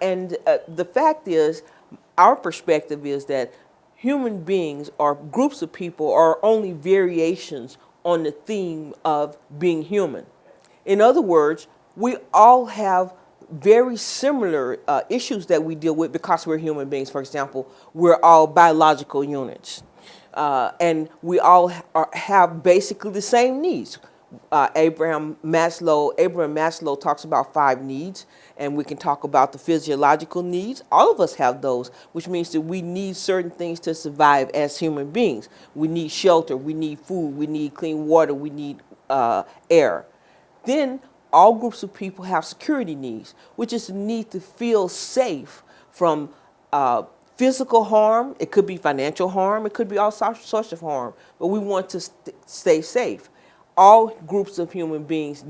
And the fact is, our perspective is that human beings or groups of people are only variations on the theme of being human. In other words, we all have very similar issues that we deal with because we're human beings. For example, we're all biological units. And we all have basically the same needs. Abraham Maslow talks about 5 needs, and we can talk about the physiological needs. All of us have those, which means that we need certain things to survive as human beings. We need shelter, we need food, we need clean water, we need air. Then all groups of people have security needs, which is the need to feel safe from physical harm. It could be financial harm, it could be all sorts of harm, but we want to stay safe. All groups of human beings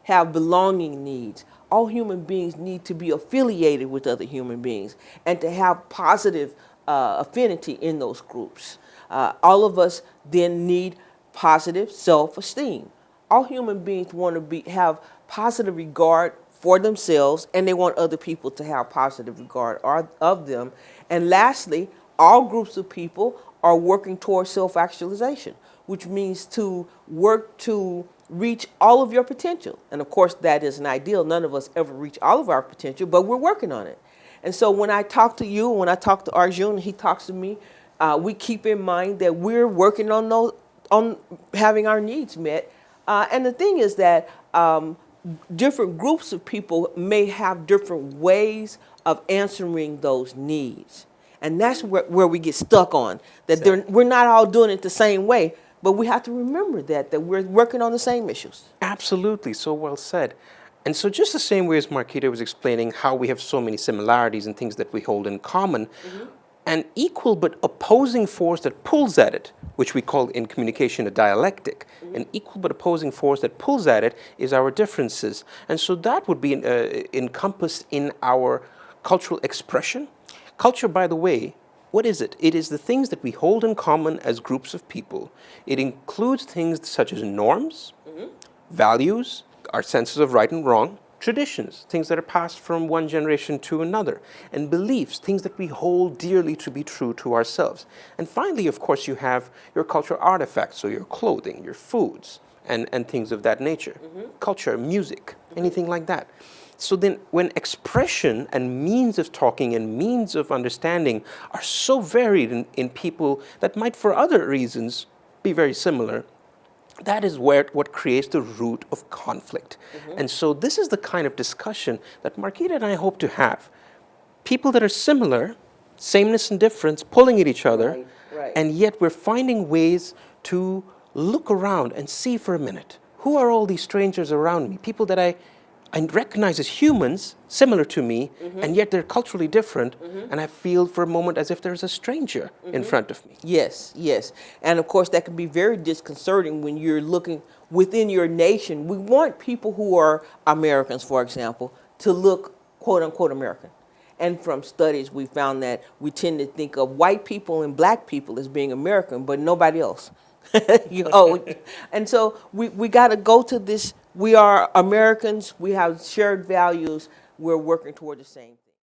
have belonging needs. All human beings need to be affiliated with other human beings and to have positive affinity in those groups. All of us then need positive self-esteem. All human beings want to have positive regard for themselves, and they want other people to have positive regard of them. And lastly, all groups of people are working towards self-actualization, which means to work to reach all of your potential. And of course, that isn't ideal. None of us ever reach all of our potential, but we're working on it. And so when I talk to you, when I talk to Arjun, he talks to me, we keep in mind that we're working on having our needs met. And the thing is that different groups of people may have different ways of answering those needs. And that's where we get stuck on, that we're not all doing it the same way, but we have to remember that we're working on the same issues. Absolutely, so well said. And so just the same way as Marquita was explaining how we have so many similarities and things that we hold in common, an equal but opposing force that pulls at it, which we call in communication a dialectic, an equal but opposing force that pulls at it is our differences. And so that would be encompassed in our cultural expression. Culture, by the way, what is it? It is the things that we hold in common as groups of people. It includes things such as norms, values, our senses of right and wrong, traditions, things that are passed from one generation to another, and beliefs, things that we hold dearly to be true to ourselves. And finally, of course, you have your cultural artifacts, so your clothing, your foods, and things of that nature. Culture, music, anything like that. So then when expression and means of talking and means of understanding are so varied in people that might for other reasons be very similar, that is what creates the root of conflict. And so this is the kind of discussion that Marquita and I hope to have. People that are similar, sameness and difference, pulling at each other, and yet we're finding ways to look around and see for a minute, who are all these strangers around me? People that I recognize as humans, similar to me, and yet they're culturally different, and I feel for a moment as if there's a stranger in front of me. Yes, yes. And of course, that can be very disconcerting when you're looking within your nation. We want people who are Americans, for example, to look quote unquote American. And from studies, we found that we tend to think of white people and black people as being American, but nobody else. And so we got to go to this. We are Americans. We have shared values. We're working toward the same thing.